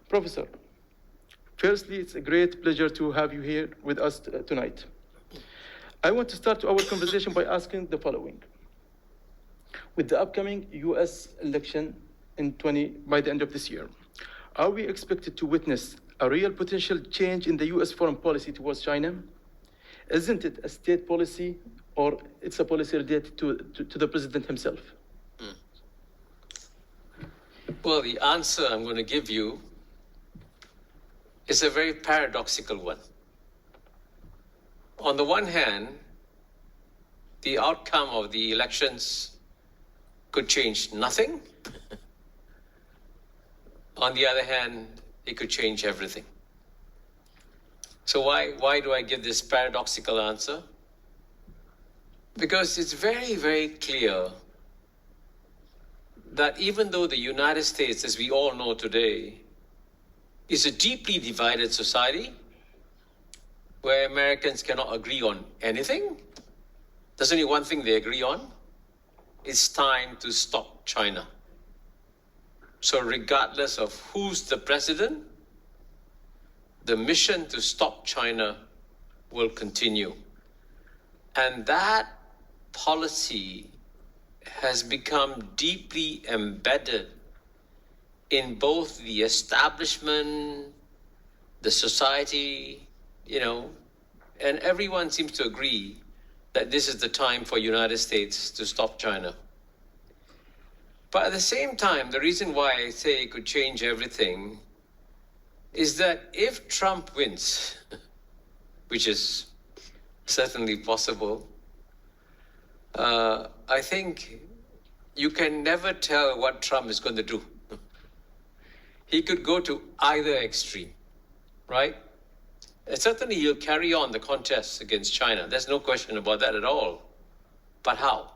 Professor, firstly, it's a great pleasure to have you here with us tonight. I want to start our conversation by asking the following. With the upcoming U.S. election by the end of this year, are we expected to witness a real potential change in the U.S. foreign policy towards China? Isn't it a state policy, or it's a policy related to the president himself? Well, the answer I'm going to give you is a very paradoxical one. On the one hand, the outcome of the elections could change nothing. On the other hand, it could change everything. So why do I give this paradoxical answer? Because it's very, very clear that even though the United States, as we all know today, is a deeply divided society where Americans cannot agree on anything, there's only one thing they agree on. It's time to stop China. So regardless of who's the president, the mission to stop China will continue. And that policy has become deeply embedded in both the establishment, the society, and everyone seems to agree that this is the time for United States to stop China. But at the same time, the reason why I say it could change everything is that if Trump wins, which is certainly possible, I think you can never tell what Trump is going to do. He could go to either extreme, right? Certainly he'll carry on the contest against China. There's no question about that at all. But how?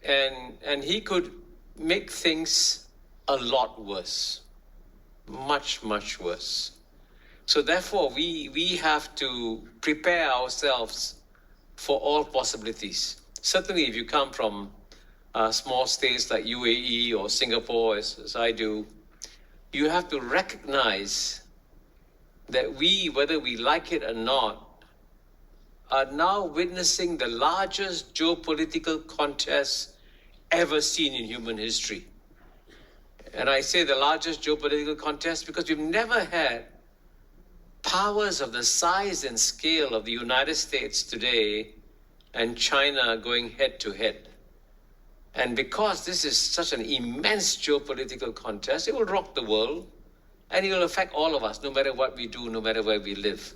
And he could make things a lot worse. Much, much worse. So therefore, we have to prepare ourselves for all possibilities. Certainly, if you come from small states like UAE or Singapore, as I do, you have to recognize that we, whether we like it or not, are now witnessing the largest geopolitical contest ever seen in human history. And I say the largest geopolitical contest because we've never had powers of the size and scale of the United States today and China going head to head. And because this is such an immense geopolitical contest, it will rock the world and it will affect all of us, no matter what we do, no matter where we live.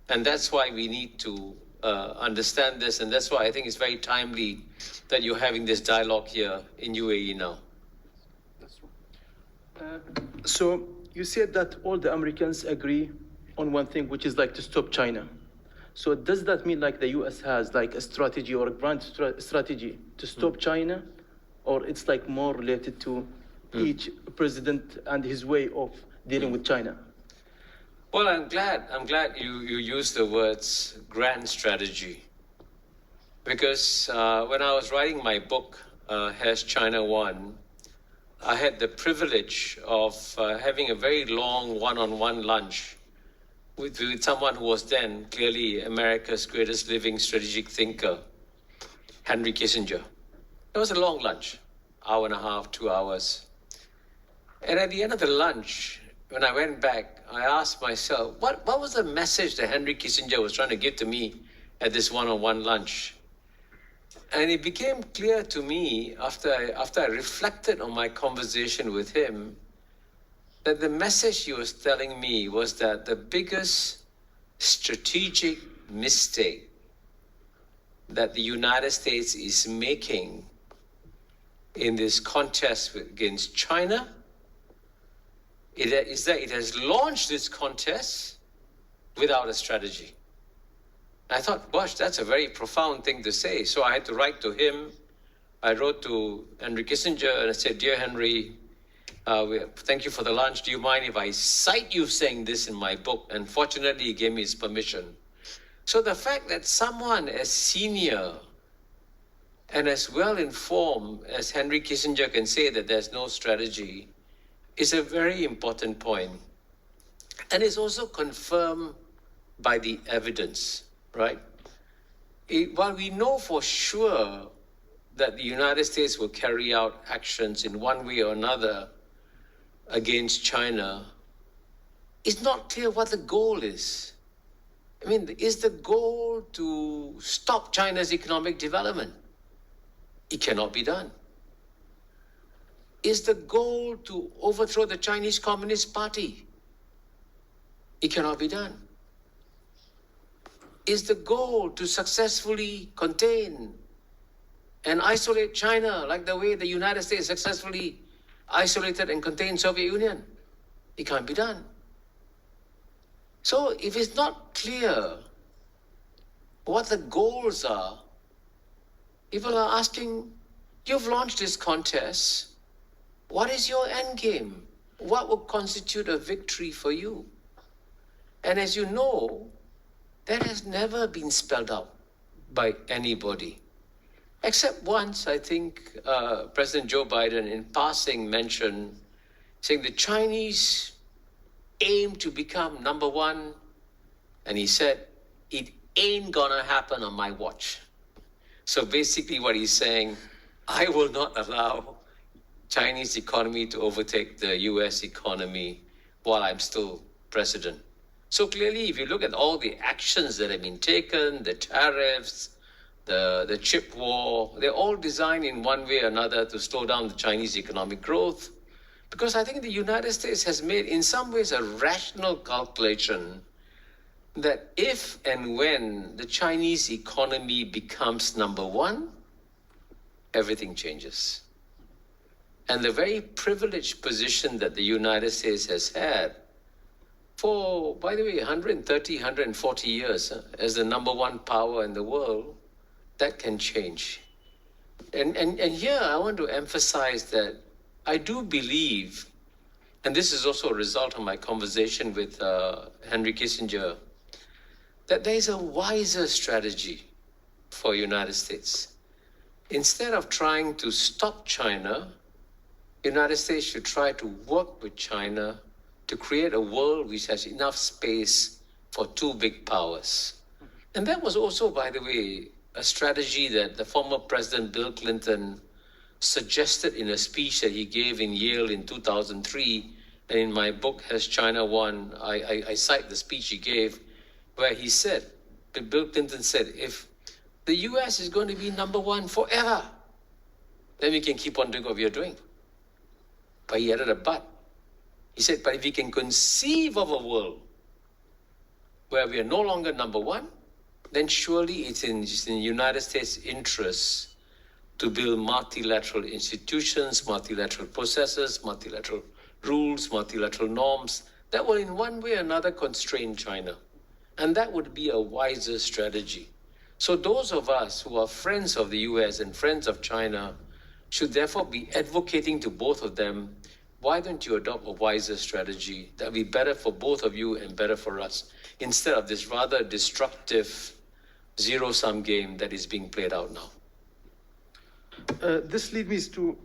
And that's why we need to understand this. And that's why I think it's very timely that you're having this dialogue here in UAE now. So you said that all the Americans agree on one thing, which is like to stop China. So does that mean like the U.S. has like a strategy or a grand strategy to stop China, or it's like more related to each president and his way of dealing with China? Well, I'm glad you used the words grand strategy, because when I was writing my book, Has China Won?, I had the privilege of having a very long one-on-one lunch with someone who was then clearly America's greatest living strategic thinker, Henry Kissinger. It was a long lunch, hour and a half, 2 hours. And at the end of the lunch, when I went back, I asked myself, what was the message that Henry Kissinger was trying to give to me at this one-on-one lunch? And it became clear to me after I reflected on my conversation with him that the message he was telling me was that the biggest strategic mistake that the United States is making in this contest against China is that it has launched this contest without a strategy. I thought, gosh, that's a very profound thing to say. So I had to write to him. I wrote to Henry Kissinger and I said, Dear Henry, thank you for the lunch. Do you mind if I cite you saying this in my book? And fortunately, he gave me his permission. So the fact that someone as senior and as well informed as Henry Kissinger can say that there's no strategy is a very important point. And it's also confirmed by the evidence, right? While we know for sure that the United States will carry out actions in one way or another against China, it's not clear what the goal is. I mean, is the goal to stop China's economic development? It cannot be done. Is the goal to overthrow the Chinese Communist Party? It cannot be done. Is the goal to successfully contain and isolate China like the way the United States successfully isolated and contained Soviet Union? It can't be done. So if it's not clear what the goals are, people are asking, you've launched this contest, what is your end game? What will constitute a victory for you? And as you know, that has never been spelled out by anybody. Except once, I think President Joe Biden in passing mentioned, saying the Chinese aim to become number one, and he said, it ain't gonna happen on my watch. So basically what he's saying, I will not allow Chinese economy to overtake the US economy while I'm still president. So clearly, if you look at all the actions that have been taken, the tariffs, the chip war, they're all designed in one way or another to slow down the Chinese economic growth. Because I think the United States has made, in some ways, a rational calculation that if and when the Chinese economy becomes number one, everything changes. And the very privileged position that the United States has had for, by the way, 130, 140 years as the number one power in the world, that can change. And here I want to emphasize that I do believe, and this is also a result of my conversation with Henry Kissinger, that there is a wiser strategy for the United States. Instead of trying to stop China, the United States should try to work with China to create a world which has enough space for two big powers. And that was also, by the way, a strategy that the former President Bill Clinton suggested in a speech that he gave in Yale in 2003. And in my book, Has China Won? I cite the speech he gave where he said, Bill Clinton said, if the US is going to be number one forever, then we can keep on doing what we are doing. But he added a but. He said, but if we can conceive of a world where we are no longer number one, then surely it's in the United States' interests to build multilateral institutions, multilateral processes, multilateral rules, multilateral norms that will in one way or another constrain China. And that would be a wiser strategy. So those of us who are friends of the US and friends of China should therefore be advocating to both of them, why don't you adopt a wiser strategy that will be better for both of you and better for us, instead of this rather destructive zero-sum game that is being played out now? This leads me to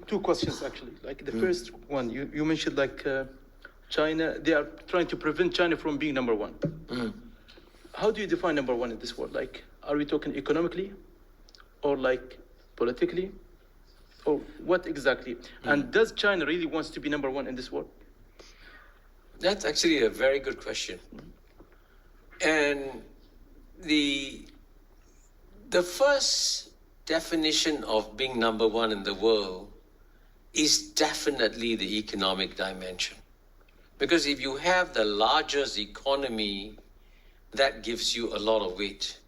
two questions, actually. Like the first one, you mentioned like China, they are trying to prevent China from being number one. How do you define number one in this world? Like, are we talking economically or like politically? Or what exactly? And does China really wants to be number one in this world? That's actually a very good question. And the first definition of being number one in the world is definitely the economic dimension. Because if you have the largest economy, that gives you a lot of weight.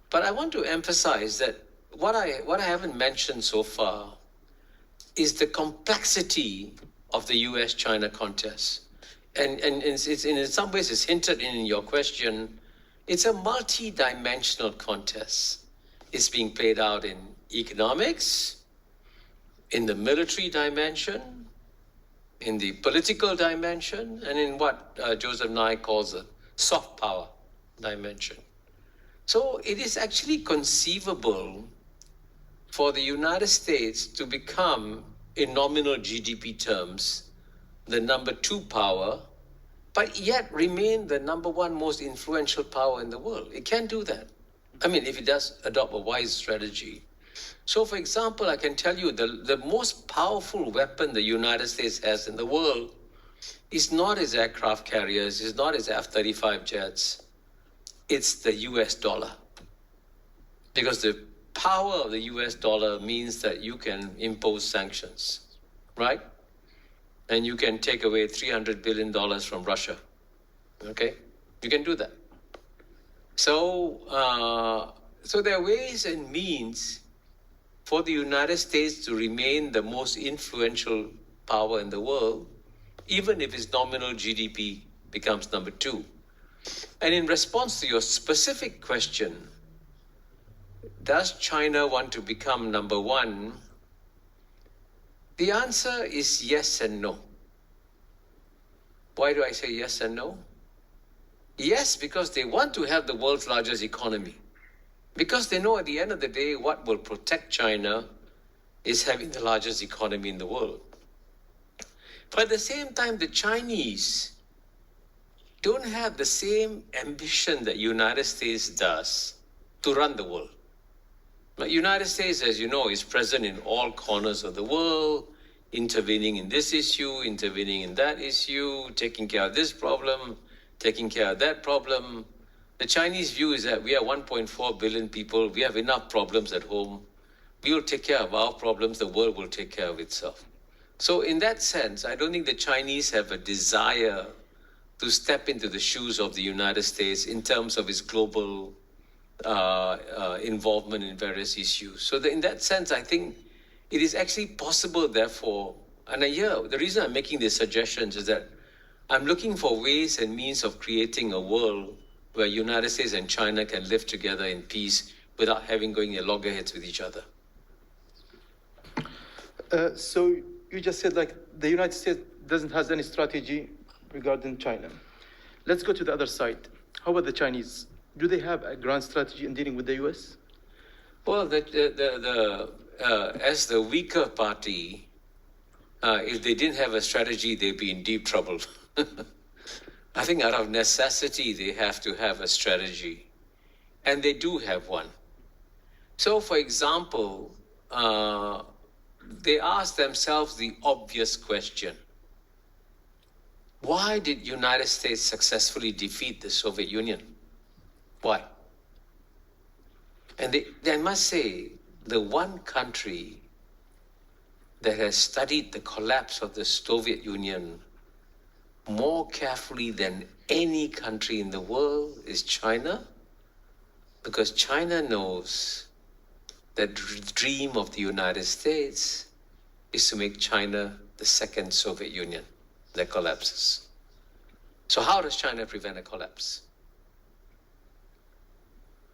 But I want to emphasize that what I haven't mentioned so far is the complexity of the US-China contest. And it's in some ways it's hinted in your question. It's a multi-dimensional contest. It's being played out in economics, in the military dimension, in the political dimension, and in what Joseph Nye calls a soft power dimension. So it is actually conceivable for the United States to become, in nominal GDP terms, the number 2 power, but yet remain the number 1 most influential power in the world. It can't do that. I mean, if it does adopt a wise strategy. So, for example, I can tell you the most powerful weapon the United States has in the world is not its aircraft carriers, it's not its F-35 jets, it's the US dollar. Because the power of the US dollar means that you can impose sanctions, right? And you can take away $300 billion from Russia, okay? You can do that. So there are ways and means for the United States to remain the most influential power in the world, even if its nominal GDP becomes number 2. And in response to your specific question, does China want to become number 1? The answer is yes and no. Why do I say yes and no? Yes, because they want to have the world's largest economy. Because they know at the end of the day, what will protect China is having the largest economy in the world. But at the same time, the Chinese don't have the same ambition that United States does to run the world. The United States, as you know, is present in all corners of the world, intervening in this issue, intervening in that issue, taking care of this problem, taking care of that problem. The Chinese view is that we are 1.4 billion people, we have enough problems at home, we will take care of our problems, the world will take care of itself. So in that sense, I don't think the Chinese have a desire to step into the shoes of the United States in terms of its global involvement in various issues. So in that sense, I think it is actually possible, therefore, and the reason I'm making these suggestions is that I'm looking for ways and means of creating a world where United States and China can live together in peace without having going at loggerheads with each other. So you just said like the United States doesn't have any strategy regarding China. Let's go to the other side. How about the Chinese? Do they have a grand strategy in dealing with the US? Well, as the weaker party, if they didn't have a strategy, they'd be in deep trouble. I think out of necessity, they have to have a strategy. And they do have one. So, for example, they ask themselves the obvious question. Why did United States successfully defeat the Soviet Union? Why? And they must say, the one country that has studied the collapse of the Soviet Union more carefully than any country in the world is China, because China knows that the dream of the United States is to make China the second Soviet Union that collapses. So how does China prevent a collapse?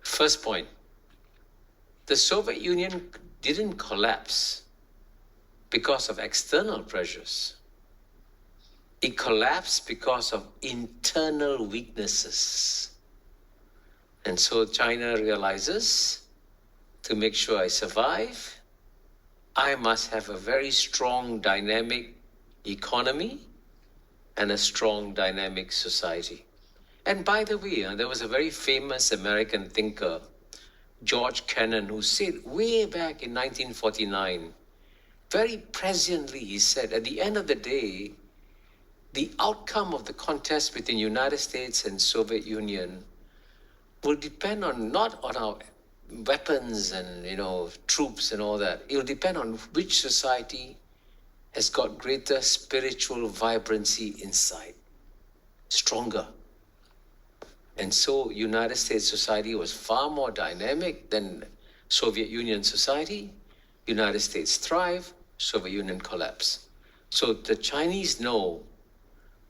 First point, the Soviet Union didn't collapse because of external pressures. It collapsed because of internal weaknesses. And so China realizes, to make sure I survive, I must have a very strong, dynamic economy and a strong, dynamic society. And by the way, there was a very famous American thinker, George Kennan, who said way back in 1949, very presciently, he said, at the end of the day, the outcome of the contest between United States and Soviet Union will depend not on our weapons and troops and all that. It will depend on which society has got greater spiritual vibrancy inside, stronger. And so United States society was far more dynamic than Soviet Union society. United States thrive, Soviet Union collapse. So the Chinese know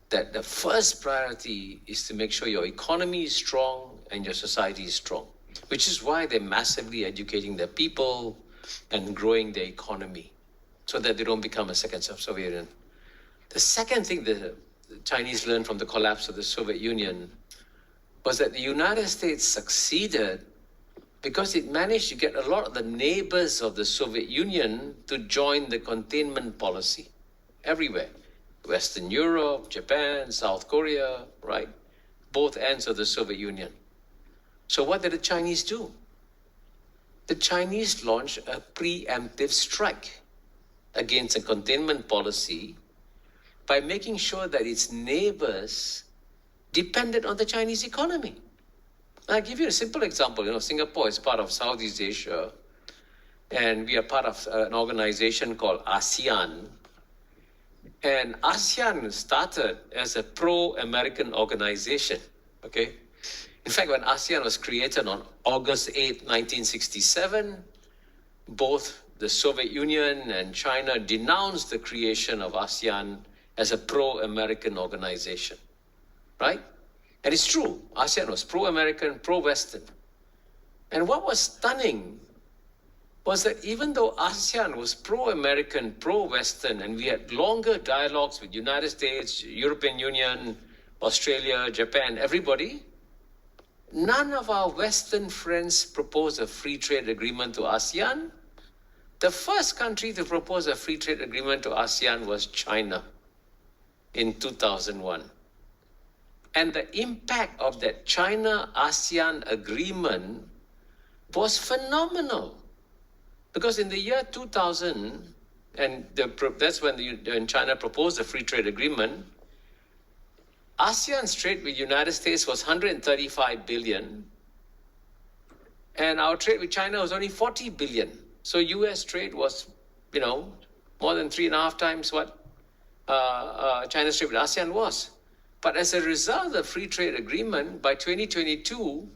that the first priority is to make sure your economy is strong and your society is strong, which is why they're massively educating their people and growing their economy so that they don't become a second Soviet Union. The second thing the Chinese learned from the collapse of the Soviet Union was that the United States succeeded because it managed to get a lot of the neighbors of the Soviet Union to join the containment policy everywhere. Western Europe, Japan, South Korea, right? Both ends of the Soviet Union. So what did the Chinese do? The Chinese launched a preemptive strike against a containment policy by making sure that its neighbors depended on the Chinese economy. I'll give you a simple example. Singapore is part of Southeast Asia, and we are part of an organization called ASEAN. And ASEAN started as a pro-American organization, okay? In fact, when ASEAN was created on August 8, 1967, both the Soviet Union and China denounced the creation of ASEAN as a pro-American organization, right? And it's true, ASEAN was pro-American, pro-Western. And what was stunning was that even though ASEAN was pro-American, pro-Western, and we had longer dialogues with United States, European Union, Australia, Japan, everybody, none of our Western friends proposed a free trade agreement to ASEAN. The first country to propose a free trade agreement to ASEAN was China in 2001. And the impact of that China-ASEAN agreement was phenomenal. Because in the year 2000, and that's when China proposed the free trade agreement, ASEAN's trade with the United States was $135 billion, and our trade with China was only $40 billion. So U.S. trade was, more than 3.5 times what China's trade with ASEAN was. But as a result of the free trade agreement, by 2022,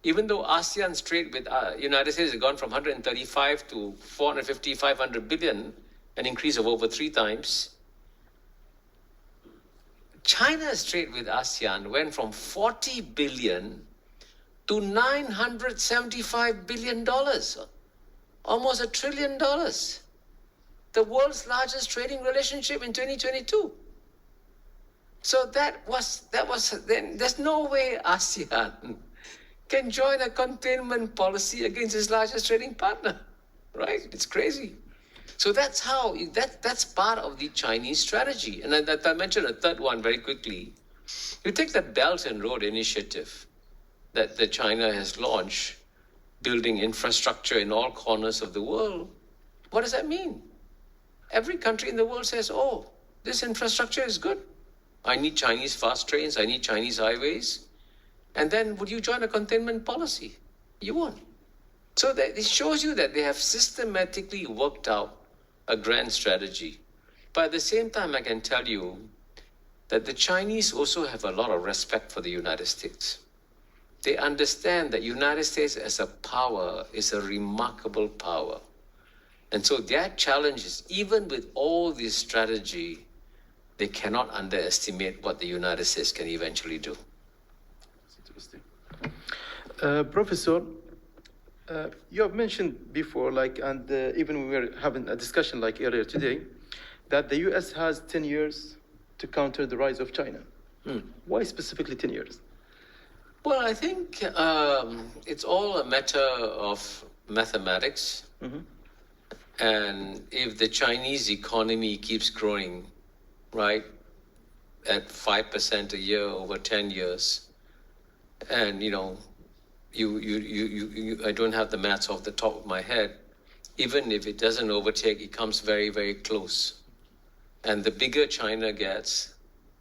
even though ASEAN's trade with United States has gone from 135 to 450, 500 billion, an increase of over 3 times, China's trade with ASEAN went from $40 billion to $975 billion, almost $1 trillion. The world's largest trading relationship in 2022. So that was then. There's no way ASEAN can join a containment policy against its largest trading partner, right? It's crazy. So that's part of the Chinese strategy. And I mentioned a third one very quickly. You take the Belt and Road Initiative that China has launched, building infrastructure in all corners of the world. What does that mean? Every country in the world says, oh, this infrastructure is good. I need Chinese fast trains. I need Chinese highways. And then would you join a containment policy? You won't. So that it shows you that they have systematically worked out a grand strategy. But at the same time, I can tell you that the Chinese also have a lot of respect for the United States. They understand that United States as a power is a remarkable power. And so their challenge is, even with all this strategy, they cannot underestimate what the United States can eventually do. Professor, you have mentioned before, and even we were having a discussion earlier today, that the U.S. has 10 years to counter the rise of China. Why specifically 10 years? Well, I think it's all a matter of mathematics. Mm-hmm. And if the Chinese economy keeps growing, right, at 5% a year over 10 years, and, I don't have the maths off the top of my head. Even if it doesn't overtake, it comes very, very close. And the bigger China gets,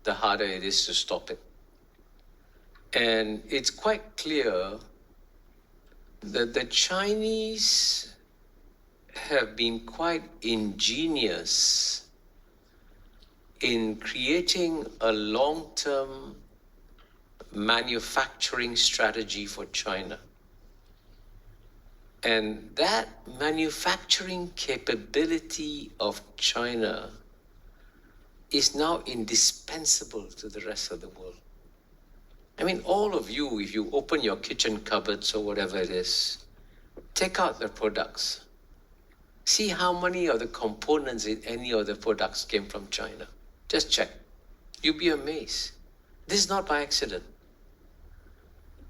the harder it is to stop it. And it's quite clear that the Chinese have been quite ingenious in creating a long-term manufacturing strategy for China. And that manufacturing capability of China is now indispensable to the rest of the world. I mean, all of you, if you open your kitchen cupboards or whatever it is, take out the products. See how many of the components in any of the products came from China. Just check. You'll be amazed. This is not by accident.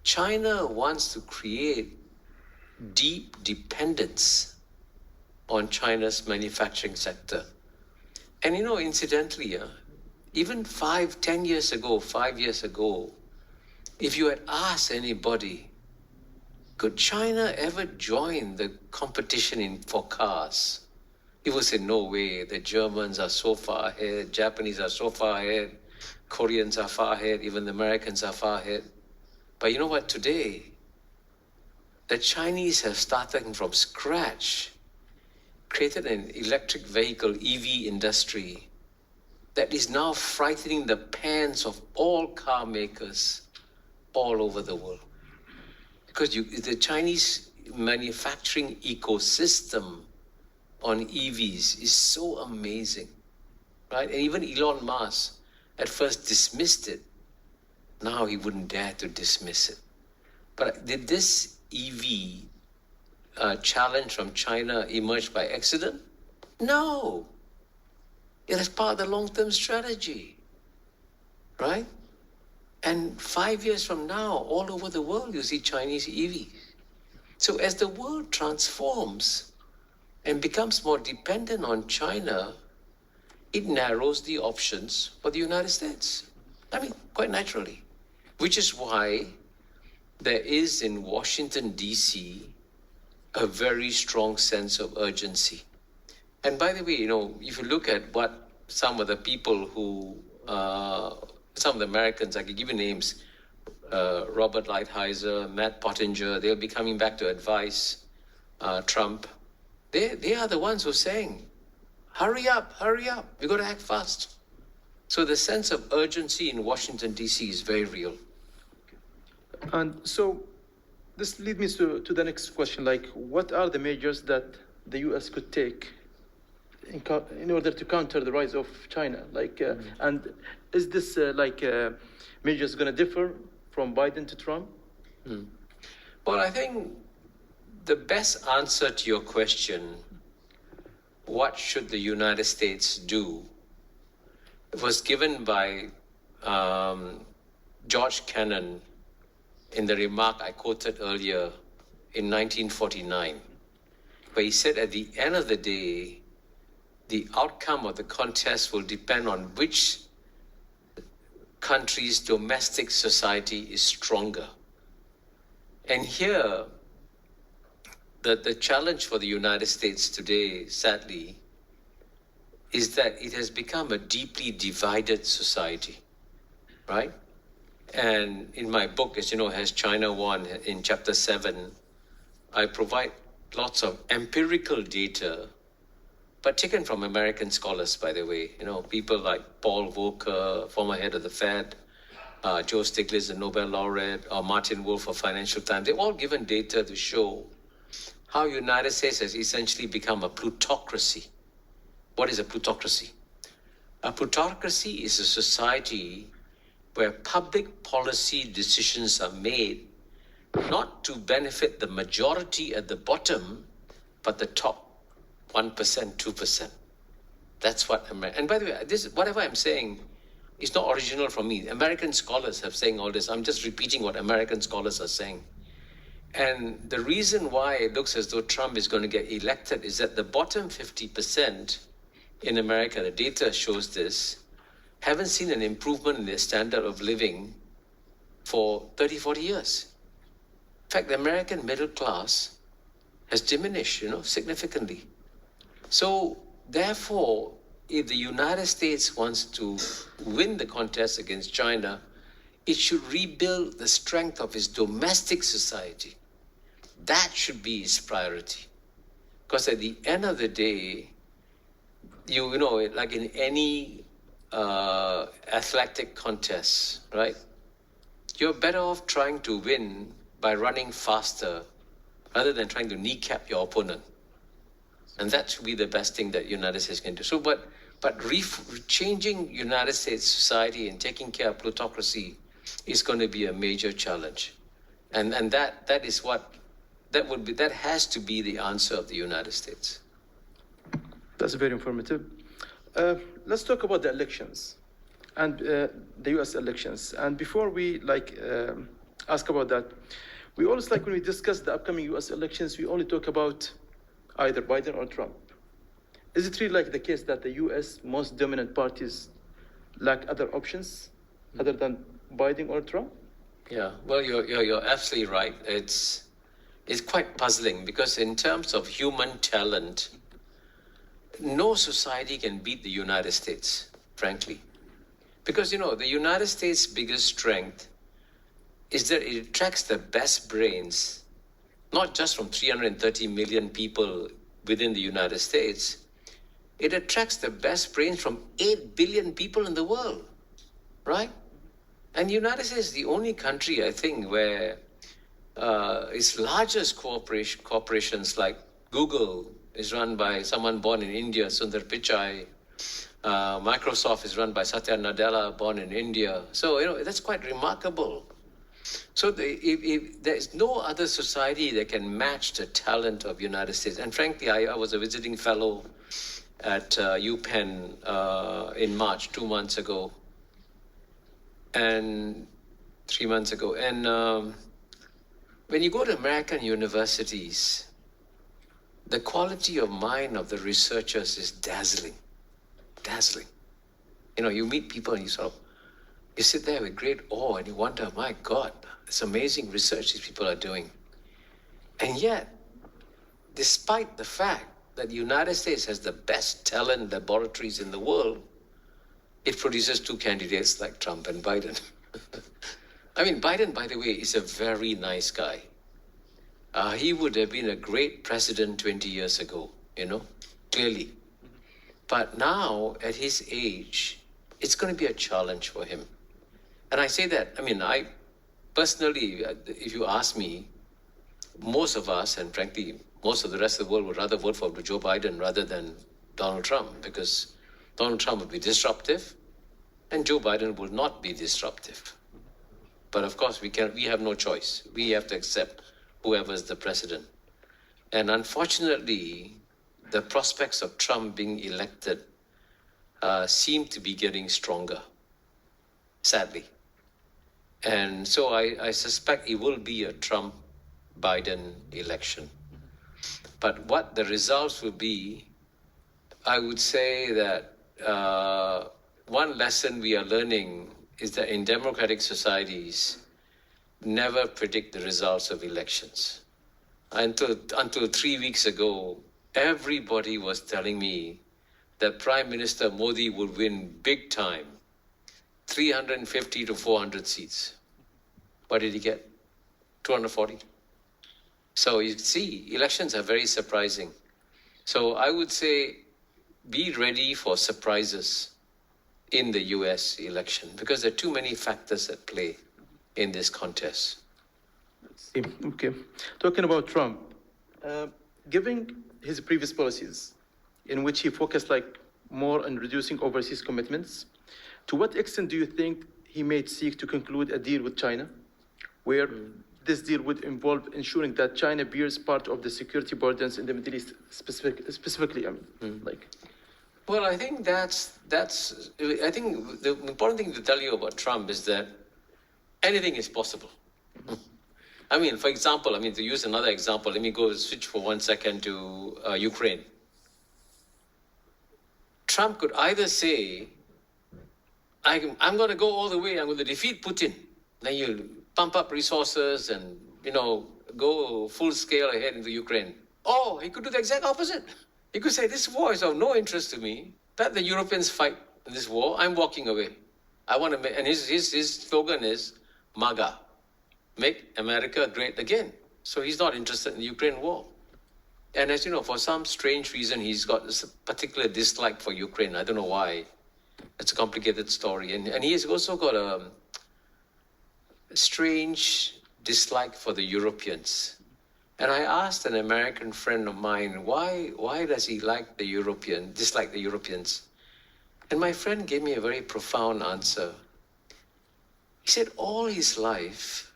China wants to create deep dependence on China's manufacturing sector. And incidentally, even 10 years ago, 5 years ago, if you had asked anybody, could China ever join the competition for cars? People say, no way, the Germans are so far ahead, Japanese are so far ahead, Koreans are far ahead, even the Americans are far ahead. But you know what, today, the Chinese have started from scratch, created an electric vehicle, EV industry, that is now frightening the pants of all car makers all over the world. Because the Chinese manufacturing ecosystem on EVs is so amazing, right? And even Elon Musk at first dismissed it. Now he wouldn't dare to dismiss it. But did this EV challenge from China emerge by accident? No. It is part of the long-term strategy, right? And 5 years from now, all over the world, you see Chinese EVs. So as the world transforms and becomes more dependent on China, it narrows the options for the United States. I mean, quite naturally. Which is why there is in Washington, D.C., a very strong sense of urgency. And by the way, if you look at what some of the people who, some of the Americans, I can give you names, Robert Lighthizer, Matt Pottinger, they'll be coming back to advise Trump. They are the ones who are saying, hurry up, we've got to act fast. So the sense of urgency in Washington, D.C. is very real. And so this leads me to the next question, like what are the measures that the U.S. could take in order to counter the rise of China? And is this measures going to differ from Biden to Trump? Well, I think the best answer to your question, what should the United States do, was given by George Kennan in the remark I quoted earlier in 1949, where he said at the end of the day, the outcome of the contest will depend on which country's domestic society is stronger. And here, the challenge for the United States today, sadly, is that it has become a deeply divided society, right? And in my book, as you know, Has China Won, in chapter 7, I provide lots of empirical data, but taken from American scholars, by the way. People like Paul Volcker, former head of the Fed, Joe Stiglitz, the Nobel laureate, or Martin Wolf of Financial Times. They've all given data to show how United States has essentially become a plutocracy. What is a plutocracy? A plutocracy is a society where public policy decisions are made not to benefit the majority at the bottom, but the top 1%, 2%. That's what and by the way, whatever I'm saying is not original from me. American scholars have saying all this. I'm just repeating what American scholars are saying. And the reason why it looks as though Trump is going to get elected is that the bottom 50% in America, the data shows this, haven't seen an improvement in their standard of living for 30, 40 years. In fact, the American middle class has diminished, significantly. So, therefore, if the United States wants to win the contest against China, it should rebuild the strength of its domestic society. That should be its priority. Because at the end of the day, like in any athletic contest, right? You're better off trying to win by running faster rather than trying to kneecap your opponent. And that should be the best thing that United States can do. So, but changing United States society and taking care of plutocracy is going to be a major challenge. And that has to be the answer of the United States. That's very informative. Let's talk about the elections and the U.S. elections. And before we ask about that, we always when we discuss the upcoming U.S. elections, we only talk about either Biden or Trump. Is it really the case that the U.S. most dominant parties lack other options other than Biden or Trump? Yeah, well, you're absolutely right. It's quite puzzling because in terms of human talent, no society can beat the United States, frankly. Because, the United States' biggest strength is that it attracts the best brains, not just from 330 million people within the United States. It attracts the best brains from 8 billion people in the world, right? And the United States is the only country, I think, where its largest corporations like Google is run by someone born in India, Sundar Pichai. Microsoft is run by Satya Nadella, born in India. So, that's quite remarkable. So there is no other society that can match the talent of United States. And frankly, I was a visiting fellow at UPenn in March, 2 months ago, and 3 months ago. And when you go to American universities, the quality of mind of the researchers is dazzling. Dazzling. You meet people and you sit there with great awe and you wonder, my God, it's amazing research these people are doing. And yet, despite the fact that the United States has the best talent laboratories in the world, it produces two candidates like Trump and Biden. I mean, Biden, by the way, is a very nice guy. He would have been a great president 20 years ago, clearly. But now, at his age, it's going to be a challenge for him. And I say that, I personally, if you ask me, most of us, and frankly, most of the rest of the world would rather vote for Joe Biden rather than Donald Trump, because Donald Trump would be disruptive and Joe Biden will not be disruptive. But of course, we have no choice. We have to accept whoever's the president. And unfortunately, the prospects of Trump being elected seem to be getting stronger, sadly. And so I suspect it will be a Trump-Biden election. But what the results will be, I would say that one lesson we are learning is that in democratic societies, never predict the results of elections. Until 3 weeks ago, everybody was telling me that Prime Minister Modi would win big time, 350 to 400 seats. What did he get? 240. So you see, elections are very surprising. So I would say be ready for surprises in the US election because there are too many factors at play in this contest. Okay. Talking about Trump, given his previous policies in which he focused more on reducing overseas commitments, to what extent do you think he may seek to conclude a deal with China, where this deal would involve ensuring that China bears part of the security burdens in the Middle East, specifically? Well, I think I think the important thing to tell you about Trump is that anything is possible. For example, to use another example, let me switch for 1 second to Ukraine. Trump could either say, I'm going to go all the way, I'm going to defeat Putin. Then you pump up resources and, go full scale ahead into Ukraine. Or he could do the exact opposite. He could say, this war is of no interest to me. Let the Europeans fight in this war. I'm walking away. I want to make, and his slogan is MAGA, make America great again. So he's not interested in the Ukraine war. And as you know, for some strange reason, he's got this particular dislike for Ukraine. I don't know why. It's a complicated story. And he has also got a strange dislike for the Europeans. And I asked an American friend of mine, why does he dislike the Europeans? And my friend gave me a very profound answer. He said all his life,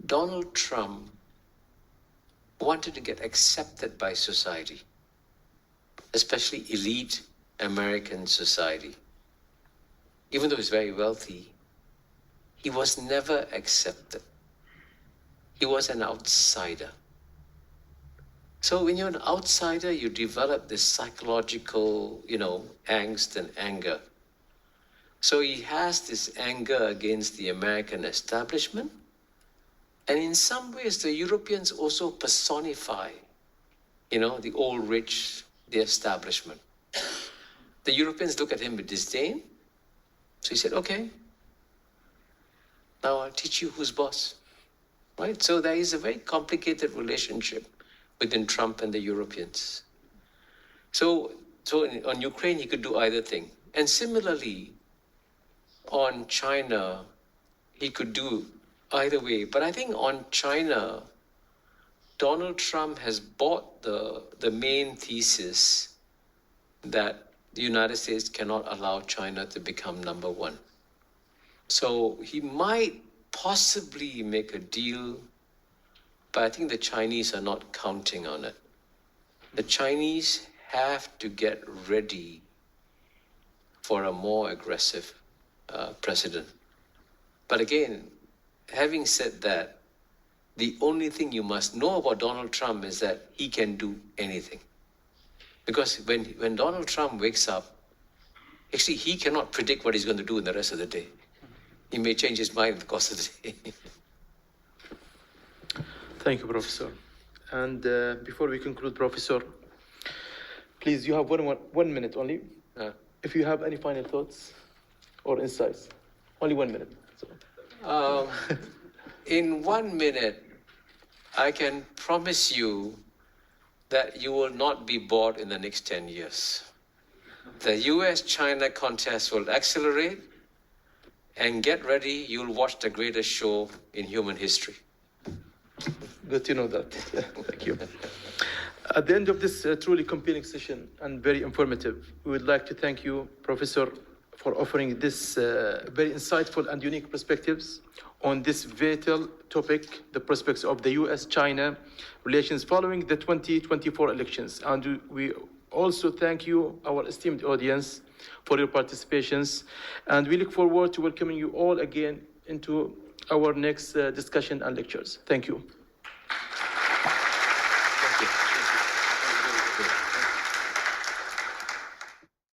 Donald Trump wanted to get accepted by society, especially elite American society. Even though he's very wealthy, he was never accepted. He was an outsider. So when you're an outsider, you develop this psychological, angst and anger. So he has this anger against the American establishment. And in some ways, the Europeans also personify, the old rich, the establishment. The Europeans look at him with disdain. So he said, okay, now I'll teach you who's boss. Right? So there is a very complicated relationship within Trump and the Europeans. So on Ukraine, he could do either thing. And similarly, on China, he could do either way. But I think on China, Donald Trump has bought the main thesis that the United States cannot allow China to become number one. So he might possibly make a deal, but I think the Chinese are not counting on it. The Chinese have to get ready for a more aggressive president. But again, having said that, the only thing you must know about Donald Trump is that he can do anything. Because when Donald Trump wakes up, actually he cannot predict what he's going to do in the rest of the day. He may change his mind in the course of the day. Thank you, Professor. And before we conclude, Professor, please, you have 1 minute only. If you have any final thoughts or insights, only 1 minute. So. In 1 minute, I can promise you that you will not be bored in the next 10 years. The US-China contest will accelerate, and get ready, you'll watch the greatest show in human history. Good to know that. Thank you. At the end of this truly compelling session and very informative, we would like to thank you, Professor, for offering this very insightful and unique perspectives on this vital topic, the prospects of the US-China relations following the 2024 elections. And we also thank you, our esteemed audience, for your participations. And we look forward to welcoming you all again into our next discussion and lectures. Thank you. Thank you.